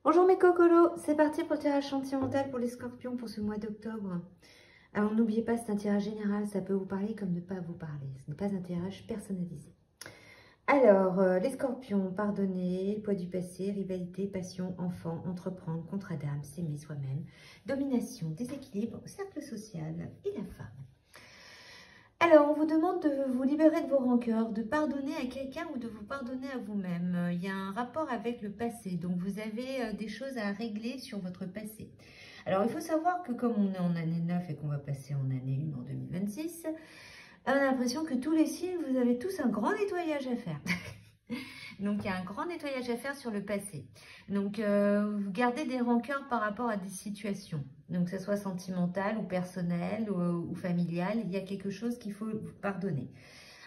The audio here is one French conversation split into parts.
Bonjour mes cocolos, c'est parti pour le tirage sentimental pour les scorpions pour ce mois d'octobre. Alors n'oubliez pas, c'est un tirage général, ça peut vous parler comme ne pas vous parler. Ce n'est pas un tirage personnalisé. Alors, les scorpions, pardonner, poids du passé, rivalité, passion, enfant, entreprendre, contrat d'âme, s'aimer soi-même, domination, déséquilibre, cercle social et la femme. Alors, on vous demande de vous libérer de vos rancœurs, de pardonner à quelqu'un ou de vous pardonner à vous-même. Il y a un rapport avec le passé, donc vous avez des choses à régler sur votre passé. Alors, il faut savoir que comme on est en année 9 et qu'on va passer en année 1 en 2026, on a l'impression que tous les signes, vous avez tous un grand nettoyage à faire. Donc, il y a un grand nettoyage à faire sur le passé. Donc, vous gardez des rancœurs par rapport à des situations. Donc, que ce soit sentimental ou personnel ou familial, il y a quelque chose qu'il faut pardonner.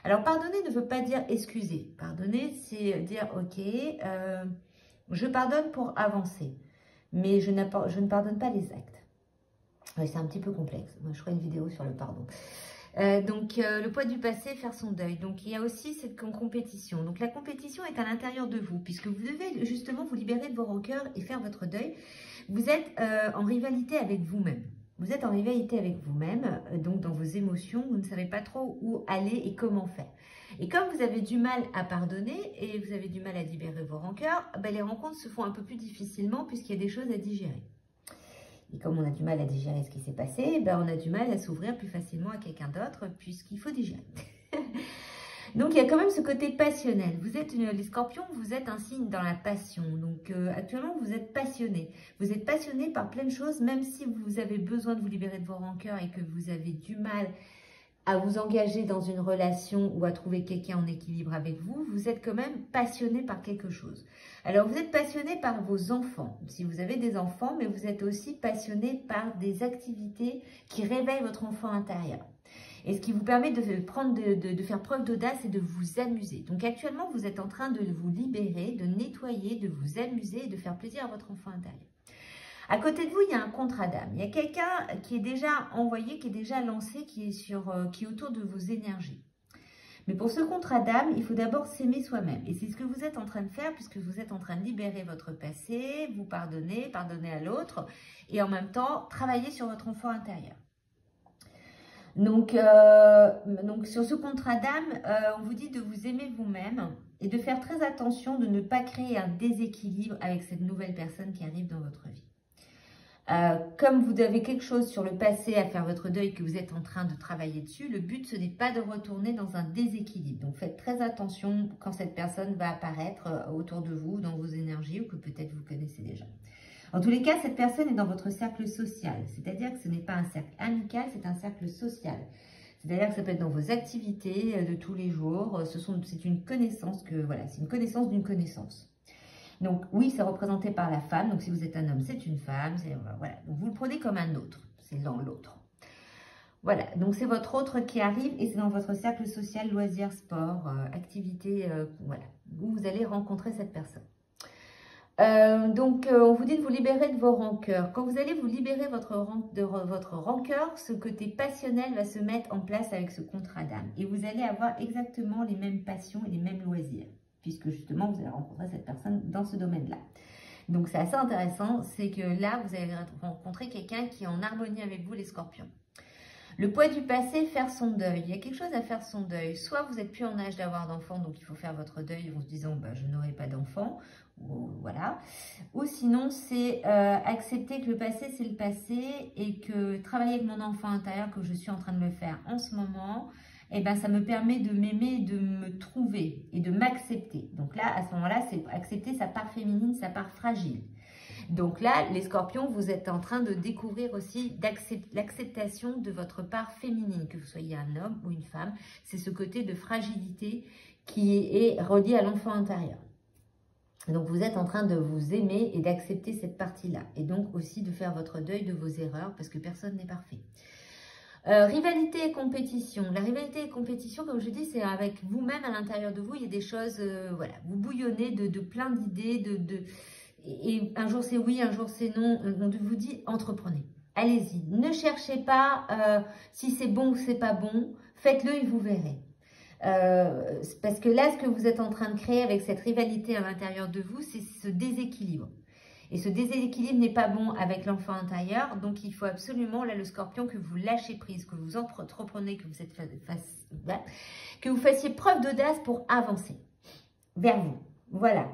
Alors, pardonner ne veut pas dire excuser. Pardonner, c'est dire, ok, je pardonne pour avancer. Mais je ne pardonne pas les actes. Oui, c'est un petit peu complexe. Moi, je ferai une vidéo sur le pardon. Le poids du passé, faire son deuil. Donc, il y a aussi cette compétition. Donc, la compétition est à l'intérieur de vous, puisque vous devez justement vous libérer de vos rancœurs et faire votre deuil. Vous êtes en rivalité avec vous-même. Vous êtes en rivalité avec vous-même, donc dans vos émotions, vous ne savez pas trop où aller et comment faire. Et comme vous avez du mal à pardonner et vous avez du mal à libérer vos rancœurs, ben les rencontres se font un peu plus difficilement puisqu'il y a des choses à digérer. Et comme on a du mal à digérer ce qui s'est passé, ben on a du mal à s'ouvrir plus facilement à quelqu'un d'autre puisqu'il faut digérer. Donc, il y a quand même ce côté passionnel. Vous êtes, les scorpions, vous êtes un signe dans la passion. Donc, actuellement, vous êtes passionné. Vous êtes passionné par plein de choses, même si vous avez besoin de vous libérer de vos rancœurs et que vous avez du mal à vous engager dans une relation ou à trouver quelqu'un en équilibre avec vous, vous êtes quand même passionné par quelque chose. Alors, vous êtes passionné par vos enfants, si vous avez des enfants, mais vous êtes aussi passionné par des activités qui réveillent votre enfant intérieur. Et ce qui vous permet de faire preuve d'audace et de vous amuser. Donc actuellement, vous êtes en train de vous libérer, de nettoyer, de vous amuser et de faire plaisir à votre enfant intérieur. À côté de vous, il y a un contrat d'âme. Il y a quelqu'un qui est déjà envoyé, qui est déjà lancé, qui est autour de vos énergies. Mais pour ce contrat d'âme, il faut d'abord s'aimer soi-même. Et c'est ce que vous êtes en train de faire puisque vous êtes en train de libérer votre passé, vous pardonner à l'autre et en même temps, travailler sur votre enfant intérieur. Donc, sur ce contrat d'âme, on vous dit de vous aimer vous-même et de faire très attention de ne pas créer un déséquilibre avec cette nouvelle personne qui arrive dans votre vie. Comme vous avez quelque chose sur le passé à faire votre deuil, que vous êtes en train de travailler dessus, le but, ce n'est pas de retourner dans un déséquilibre. Donc, faites très attention quand cette personne va apparaître autour de vous, dans vos énergies, ou que peut-être vous connaissez déjà. En tous les cas, cette personne est dans votre cercle social, c'est-à-dire que ce n'est pas un cercle amical, c'est un cercle social. C'est-à-dire que ça peut être dans vos activités de tous les jours, c'est une connaissance c'est une connaissance d'une connaissance. Donc oui, c'est représenté par la femme, donc si vous êtes un homme, c'est une femme, voilà. Donc vous le prenez comme un autre, c'est dans l'autre. Voilà, donc c'est votre autre qui arrive et c'est dans votre cercle social, loisirs, sport, activités, voilà, où vous allez rencontrer cette personne. On vous dit de vous libérer de vos rancœurs. Quand vous allez vous libérer de votre rancœur, ce côté passionnel va se mettre en place avec ce contrat d'âme. Et vous allez avoir exactement les mêmes passions et les mêmes loisirs, puisque justement, vous allez rencontrer cette personne dans ce domaine-là. Donc, c'est assez intéressant, c'est que là, vous allez rencontrer quelqu'un qui est en harmonie avec vous, les scorpions. Le poids du passé, faire son deuil. Il y a quelque chose à faire son deuil. Soit vous n'êtes plus en âge d'avoir d'enfants, donc il faut faire votre deuil en se disant bah, « je n'aurai pas d'enfants ». Voilà. Ou sinon, c'est accepter que le passé, c'est le passé et que travailler avec mon enfant intérieur, que je suis en train de le faire en ce moment, eh ben, ça me permet de m'aimer, de me trouver et de m'accepter. Donc là, à ce moment-là, c'est accepter sa part féminine, sa part fragile. Donc là, les scorpions, vous êtes en train de découvrir aussi l'acceptation de votre part féminine, que vous soyez un homme ou une femme. C'est ce côté de fragilité qui est relié à l'enfant intérieur. Donc, vous êtes en train de vous aimer et d'accepter cette partie-là. Et donc aussi de faire votre deuil de vos erreurs parce que personne n'est parfait. Rivalité et compétition. La rivalité et compétition, comme je dis, c'est avec vous-même à l'intérieur de vous. Il y a des choses, voilà, vous bouillonnez de plein d'idées, et un jour c'est oui, un jour c'est non. On vous dit entreprenez. Allez-y. Ne cherchez pas si c'est bon ou c'est pas bon. Faites-le et vous verrez. Parce que là, ce que vous êtes en train de créer avec cette rivalité à l'intérieur de vous, c'est ce déséquilibre. Et ce déséquilibre n'est pas bon avec l'enfant intérieur. Donc, il faut absolument, là, le scorpion, que vous lâchez prise, que vous entreprenez, que vous fassiez preuve d'audace pour avancer vers vous. Voilà,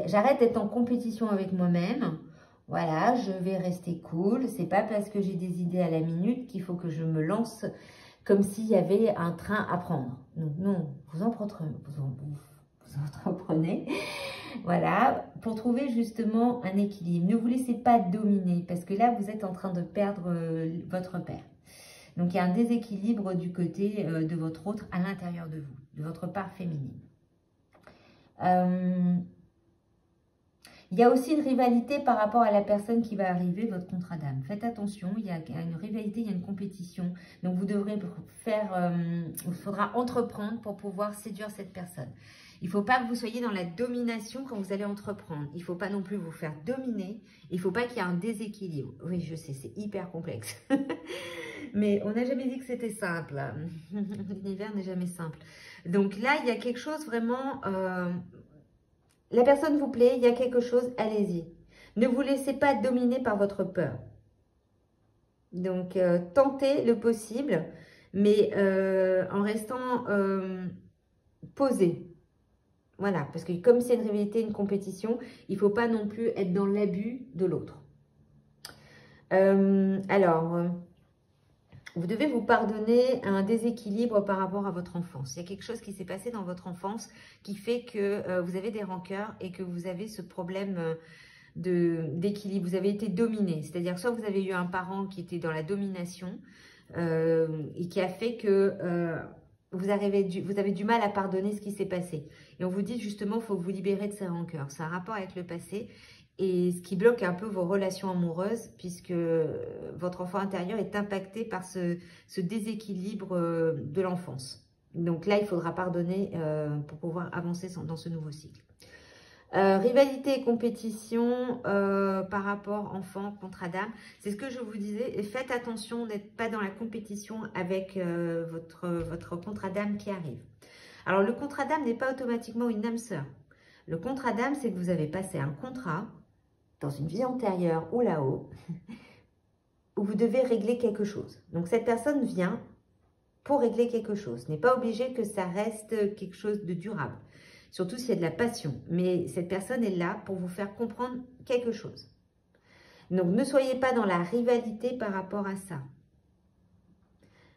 j'arrête d'être en compétition avec moi-même. Voilà, je vais rester cool. C'est pas parce que j'ai des idées à la minute qu'il faut que je me lance comme s'il y avait un train à prendre. Donc, non, vous entreprenez. Voilà, pour trouver justement un équilibre. Ne vous laissez pas dominer parce que là, vous êtes en train de perdre votre père. Donc, il y a un déséquilibre du côté de votre autre à l'intérieur de vous, de votre part féminine. Il y a aussi une rivalité par rapport à la personne qui va arriver, votre contrat d'âme. Faites attention, il y a une rivalité, il y a une compétition. Donc, vous devrez faire, il faudra entreprendre pour pouvoir séduire cette personne. Il ne faut pas que vous soyez dans la domination quand vous allez entreprendre. Il ne faut pas non plus vous faire dominer. Il ne faut pas qu'il y ait un déséquilibre. Oui, je sais, c'est hyper complexe. Mais on n'a jamais dit que c'était simple. L'univers n'est jamais simple. Donc là, il y a quelque chose vraiment... la personne vous plaît, il y a quelque chose, allez-y. Ne vous laissez pas dominer par votre peur. Donc, tentez le possible, mais en restant posé. Voilà, parce que comme c'est une rivalité, une compétition, il ne faut pas non plus être dans l'abus de l'autre. Vous devez vous pardonner un déséquilibre par rapport à votre enfance. Il y a quelque chose qui s'est passé dans votre enfance qui fait que vous avez des rancœurs et que vous avez ce problème d'équilibre. Vous avez été dominé. C'est-à-dire soit vous avez eu un parent qui était dans la domination et qui a fait que vous avez du mal à pardonner ce qui s'est passé. Et on vous dit justement, il faut vous libérer de ces rancœurs. C'est un rapport avec le passé. Et ce qui bloque un peu vos relations amoureuses, puisque votre enfant intérieur est impacté par ce déséquilibre de l'enfance. Donc là, il faudra pardonner pour pouvoir avancer dans ce nouveau cycle. Rivalité et compétition par rapport enfant, contrat d'âme, c'est ce que je vous disais. Et faites attention d'être pas dans la compétition avec votre contrat d'âme qui arrive. Alors, le contrat d'âme n'est pas automatiquement une âme sœur. Le contrat d'âme, c'est que vous avez passé un contrat dans une vie antérieure ou là-haut, où vous devez régler quelque chose. Donc, cette personne vient pour régler quelque chose. Ce n'est pas obligé que ça reste quelque chose de durable, surtout s'il y a de la passion. Mais cette personne est là pour vous faire comprendre quelque chose. Donc, ne soyez pas dans la rivalité par rapport à ça.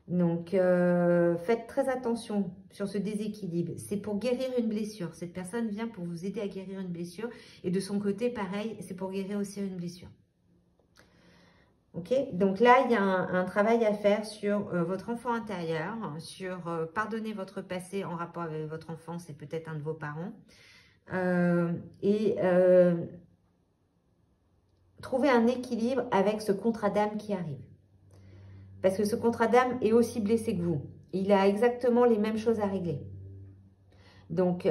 Donc, faites très attention sur ce déséquilibre. C'est pour guérir une blessure. Cette personne vient pour vous aider à guérir une blessure. Et de son côté, pareil, c'est pour guérir aussi une blessure. Ok? Donc là, il y a un travail à faire sur votre enfant intérieur, sur pardonner votre passé en rapport avec votre enfance et peut-être un de vos parents. Trouver un équilibre avec ce contrat d'âme qui arrive. Parce que ce contrat d'âme est aussi blessé que vous. Il a exactement les mêmes choses à régler. Donc,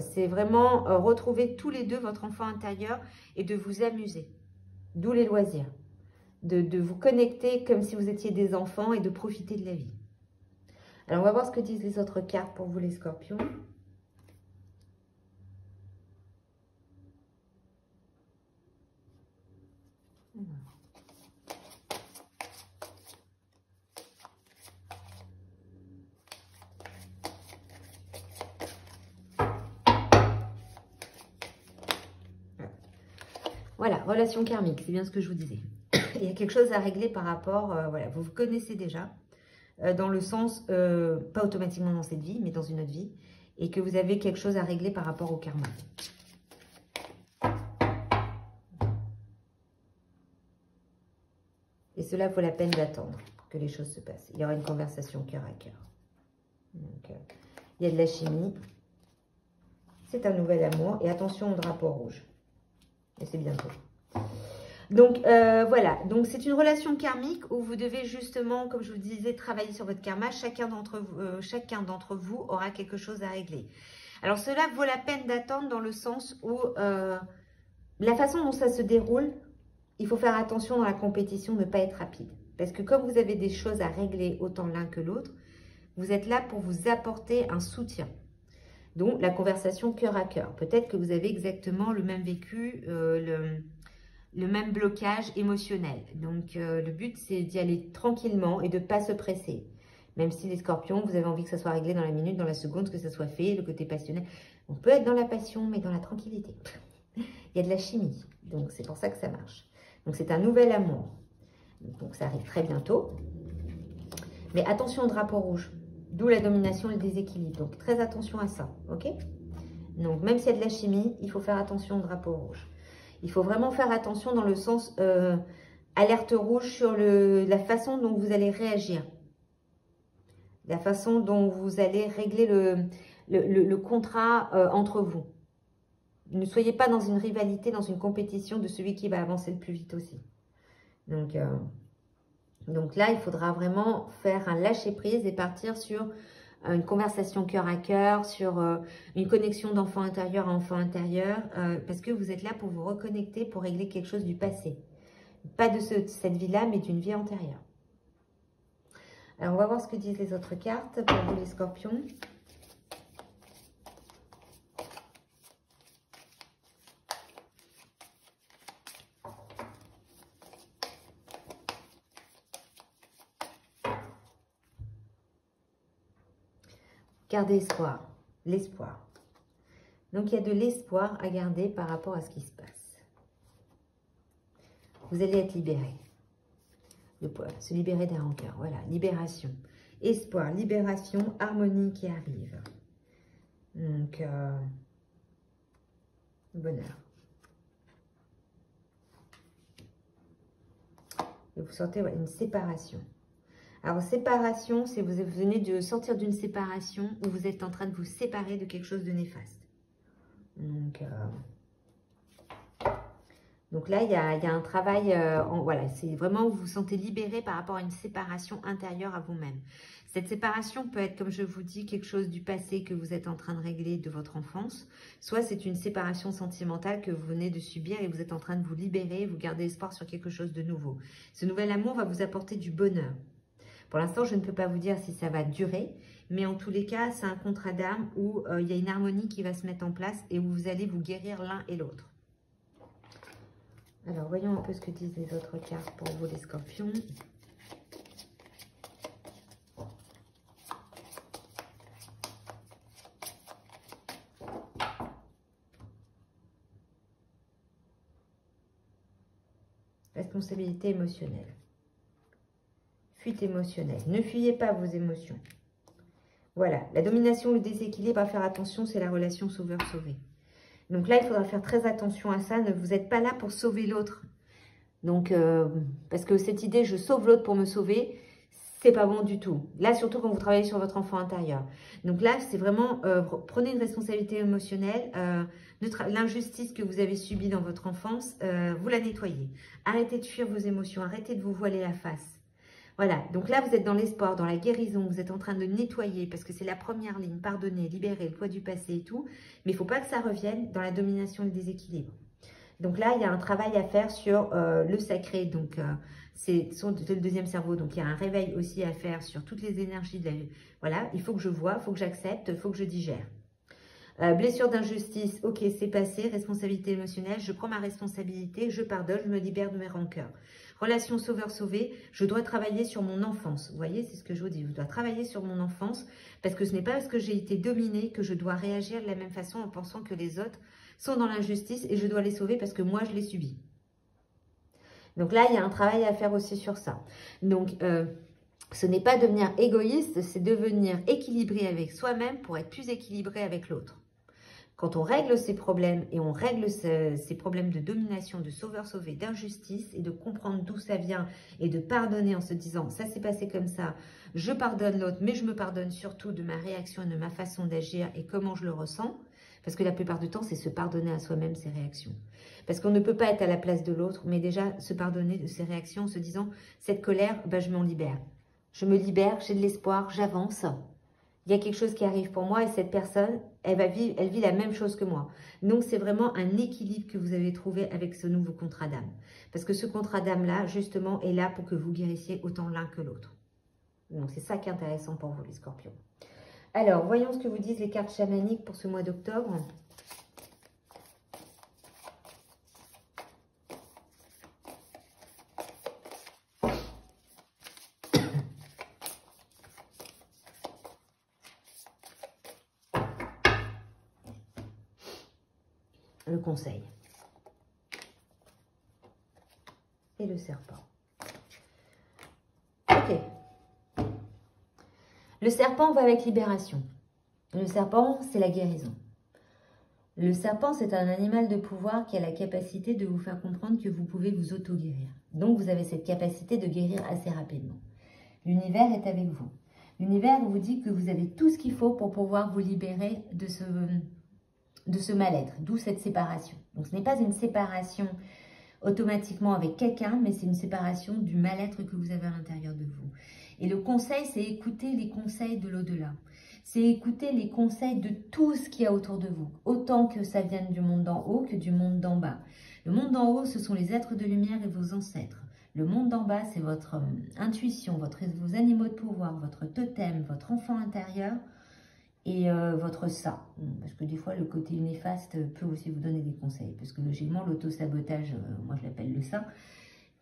c'est vraiment retrouver tous les deux votre enfant intérieur et de vous amuser. D'où les loisirs. De vous connecter comme si vous étiez des enfants et de profiter de la vie. Alors, on va voir ce que disent les autres cartes pour vous les scorpions. Voilà, relation karmique, c'est bien ce que je vous disais. Il y a quelque chose à régler par rapport, voilà, vous vous connaissez déjà, dans le sens, pas automatiquement dans cette vie, mais dans une autre vie, et que vous avez quelque chose à régler par rapport au karma. Et cela vaut la peine d'attendre que les choses se passent. Il y aura une conversation cœur à cœur. Donc, il y a de la chimie. C'est un nouvel amour. Et attention au drapeau rouge. Et c'est bientôt. Donc, voilà. Donc, c'est une relation karmique où vous devez justement, comme je vous disais, travailler sur votre karma. Chacun d'entre vous aura quelque chose à régler. Alors, cela vaut la peine d'attendre dans le sens où la façon dont ça se déroule, il faut faire attention dans la compétition, ne pas être rapide. Parce que comme vous avez des choses à régler autant l'un que l'autre, vous êtes là pour vous apporter un soutien. Donc, la conversation cœur à cœur. Peut-être que vous avez exactement le même vécu, le même blocage émotionnel. Donc, le but, c'est d'y aller tranquillement et de ne pas se presser. Même si les scorpions, vous avez envie que ça soit réglé dans la minute, dans la seconde, que ça soit fait, le côté passionnel. On peut être dans la passion, mais dans la tranquillité. Il y a de la chimie, donc c'est pour ça que ça marche. Donc, c'est un nouvel amour. Donc, ça arrive très bientôt. Mais attention au drapeau rouge, d'où la domination et le déséquilibre. Donc, très attention à ça, ok? Donc, même s'il y a de la chimie, il faut faire attention au drapeau rouge. Il faut vraiment faire attention dans le sens alerte rouge sur la façon dont vous allez réagir. La façon dont vous allez régler le contrat entre vous. Ne soyez pas dans une rivalité, dans une compétition de celui qui va avancer le plus vite aussi. Donc là, il faudra vraiment faire un lâcher-prise et partir sur une conversation cœur à cœur, sur une connexion d'enfant intérieur à enfant intérieur, parce que vous êtes là pour vous reconnecter, pour régler quelque chose du passé. Pas de cette vie-là, mais d'une vie antérieure. Alors, on va voir ce que disent les autres cartes pour vous, les scorpions. Gardez espoir, l'espoir. Donc, il y a de l'espoir à garder par rapport à ce qui se passe. Vous allez être libéré. Se libérer des rancœurs, voilà, libération. Espoir, libération, harmonie qui arrive. Donc, bonheur. Et vous sentez une séparation. Alors, séparation, c'est vous venez de sortir d'une séparation où vous êtes en train de vous séparer de quelque chose de néfaste. Donc là, il y a un travail, voilà, c'est vraiment vous vous sentez libéré par rapport à une séparation intérieure à vous-même. Cette séparation peut être, comme je vous dis, quelque chose du passé que vous êtes en train de régler de votre enfance. Soit c'est une séparation sentimentale que vous venez de subir et vous êtes en train de vous libérer, vous gardez espoir sur quelque chose de nouveau. Ce nouvel amour va vous apporter du bonheur. Pour l'instant, je ne peux pas vous dire si ça va durer, mais en tous les cas, c'est un contrat d'âme où il y a une harmonie qui va se mettre en place et où vous allez vous guérir l'un et l'autre. Alors, voyons un peu ce que disent les autres cartes pour vous, les scorpions. Responsabilité émotionnelle. Fuite émotionnelle. Ne fuyez pas vos émotions. Voilà, la domination, le déséquilibre, à faire attention, c'est la relation sauveur-sauvé. Donc là, il faudra faire très attention à ça. Vous n'êtes pas là pour sauver l'autre. Donc, parce que cette idée, je sauve l'autre pour me sauver, c'est pas bon du tout. Là, surtout quand vous travaillez sur votre enfant intérieur. Donc là, c'est vraiment, prenez une responsabilité émotionnelle. L'injustice que vous avez subie dans votre enfance, vous la nettoyez. Arrêtez de fuir vos émotions, arrêtez de vous voiler la face. Voilà, donc là, vous êtes dans l'espoir, dans la guérison, vous êtes en train de nettoyer, parce que c'est la première ligne, pardonner, libérer le poids du passé et tout, mais il ne faut pas que ça revienne dans la domination et le déséquilibre. Donc là, il y a un travail à faire sur le sacré, donc c'est le deuxième cerveau, donc il y a un réveil aussi à faire sur toutes les énergies. Voilà, il faut que je vois, il faut que j'accepte, il faut que je digère. Blessure d'injustice, ok, c'est passé. Responsabilité émotionnelle, je prends ma responsabilité, je pardonne, je me libère de mes rancœurs. Relation sauveur-sauvé, je dois travailler sur mon enfance. Vous voyez, c'est ce que je vous dis, je dois travailler sur mon enfance parce que ce n'est pas parce que j'ai été dominée que je dois réagir de la même façon en pensant que les autres sont dans l'injustice et je dois les sauver parce que moi, je l'ai subi. Donc là, il y a un travail à faire aussi sur ça. Donc, ce n'est pas devenir égoïste, c'est devenir équilibré avec soi-même pour être plus équilibré avec l'autre. Quand on règle ces problèmes et on règle ces problèmes de domination, de sauveur-sauvé, d'injustice et de comprendre d'où ça vient et de pardonner en se disant « ça s'est passé comme ça, je pardonne l'autre, mais je me pardonne surtout de ma réaction et de ma façon d'agir et comment je le ressens ». Parce que la plupart du temps, c'est se pardonner à soi-même ses réactions. Parce qu'on ne peut pas être à la place de l'autre, mais déjà se pardonner de ses réactions en se disant « cette colère, ben, je m'en libère. Je me libère, j'ai de l'espoir, j'avance. » Il y a quelque chose qui arrive pour moi et cette personne, elle vit la même chose que moi. Donc, c'est vraiment un équilibre que vous avez trouvé avec ce nouveau contrat d'âme. Parce que ce contrat d'âme-là, justement, est là pour que vous guérissiez autant l'un que l'autre. Donc, c'est ça qui est intéressant pour vous, les scorpions. Alors, voyons ce que vous disent les cartes chamaniques pour ce mois d'octobre. le conseil. Et le serpent. Ok. Le serpent va avec libération. Le serpent, c'est la guérison. Le serpent, c'est un animal de pouvoir qui a la capacité de vous faire comprendre que vous pouvez vous auto-guérir. Donc, vous avez cette capacité de guérir assez rapidement. L'univers est avec vous. L'univers vous dit que vous avez tout ce qu'il faut pour pouvoir vous libérer de ce mal-être, d'où cette séparation. Donc, ce n'est pas une séparation automatiquement avec quelqu'un, mais c'est une séparation du mal-être que vous avez à l'intérieur de vous. Et le conseil, c'est écouter les conseils de l'au-delà. C'est écouter les conseils de tout ce qu'il y a autour de vous, autant que ça vienne du monde d'en haut que du monde d'en bas. Le monde d'en haut, ce sont les êtres de lumière et vos ancêtres. Le monde d'en bas, c'est votre intuition, vos animaux de pouvoir, votre totem, votre enfant intérieur et votre ça. Parce que des fois, le côté néfaste peut aussi vous donner des conseils. Parce que logiquement, l'auto-sabotage, moi je l'appelle le ça,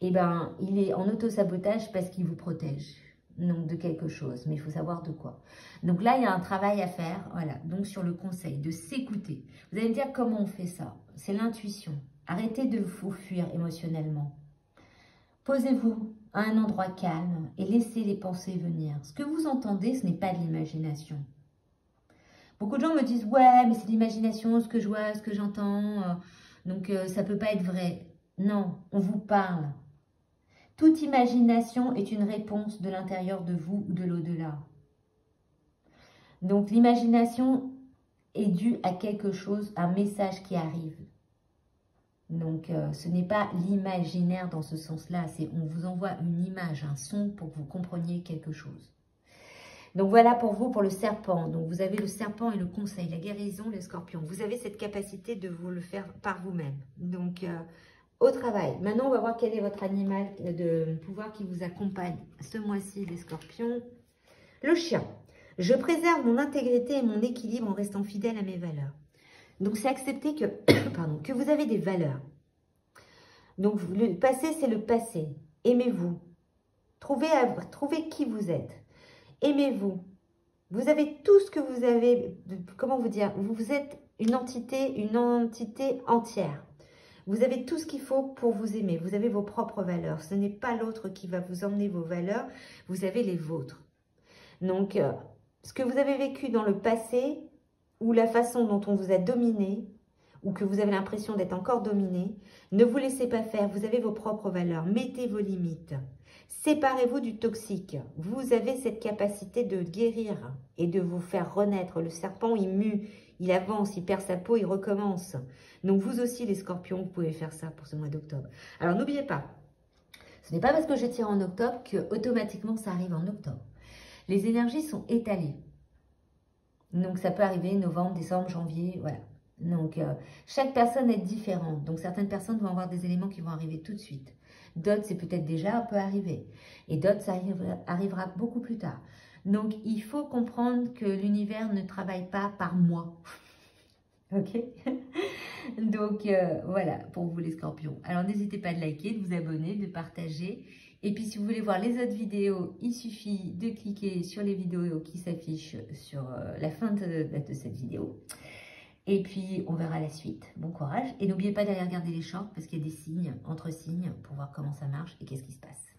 eh ben, il est en auto-sabotage parce qu'il vous protège. Donc de quelque chose, mais il faut savoir de quoi. Donc là, il y a un travail à faire, voilà, donc sur le conseil, de s'écouter. Vous allez me dire comment on fait ça? C'est l'intuition. Arrêtez de vous fuir émotionnellement. Posez-vous à un endroit calme et laissez les pensées venir. Ce que vous entendez, ce n'est pas de l'imagination. Beaucoup de gens me disent, ouais, mais c'est de l'imagination, ce que je vois, ce que j'entends, donc ça ne peut pas être vrai. Non, on vous parle. Toute imagination est une réponse de l'intérieur de vous ou de l'au-delà. Donc l'imagination est due à quelque chose, un message qui arrive. Donc ce n'est pas l'imaginaire dans ce sens-là, c'est on vous envoie une image, un son pour que vous compreniez quelque chose. Donc voilà pour vous, pour le serpent. Donc vous avez le serpent et le conseil, la guérison, les scorpions. Vous avez cette capacité de vous le faire par vous-même. Donc au travail. Maintenant, on va voir quel est votre animal de pouvoir qui vous accompagne ce mois-ci, les scorpions. Le chien. Je préserve mon intégrité et mon équilibre en restant fidèle à mes valeurs. Donc, c'est accepter que, pardon, que vous avez des valeurs. Donc, le passé, c'est le passé. Aimez-vous. Trouvez qui vous êtes. Aimez-vous. Vous avez tout ce que vous avez, comment vous dire, vous êtes une entité entière. Vous avez tout ce qu'il faut pour vous aimer. Vous avez vos propres valeurs. Ce n'est pas l'autre qui va vous emmener vos valeurs. Vous avez les vôtres. Donc, ce que vous avez vécu dans le passé ou la façon dont on vous a dominé ou que vous avez l'impression d'être encore dominé, ne vous laissez pas faire. Vous avez vos propres valeurs. Mettez vos limites. Séparez-vous du toxique. Vous avez cette capacité de guérir et de vous faire renaître. Le serpent, il mue, il avance, il perd sa peau, il recommence. Donc vous aussi, les scorpions, vous pouvez faire ça pour ce mois d'octobre. Alors n'oubliez pas, ce n'est pas parce que je tire en octobre que automatiquement ça arrive en octobre. Les énergies sont étalées. Donc ça peut arriver novembre, décembre, janvier, voilà. Donc chaque personne est différente. Donc certaines personnes vont avoir des éléments qui vont arriver tout de suite. D'autres, c'est peut-être déjà un peu arrivé. Et d'autres, ça arrivera beaucoup plus tard. Donc, il faut comprendre que l'univers ne travaille pas par mois. Ok? Donc, voilà, pour vous les scorpions. Alors, n'hésitez pas de liker, de vous abonner, de partager. Et puis, si vous voulez voir les autres vidéos, il suffit de cliquer sur les vidéos qui s'affichent sur la fin de cette vidéo. Et puis, on verra la suite. Bon courage. Et n'oubliez pas d'aller regarder les shorts parce qu'il y a des signes, entre signes, pour voir comment ça marche et qu'est-ce qui se passe.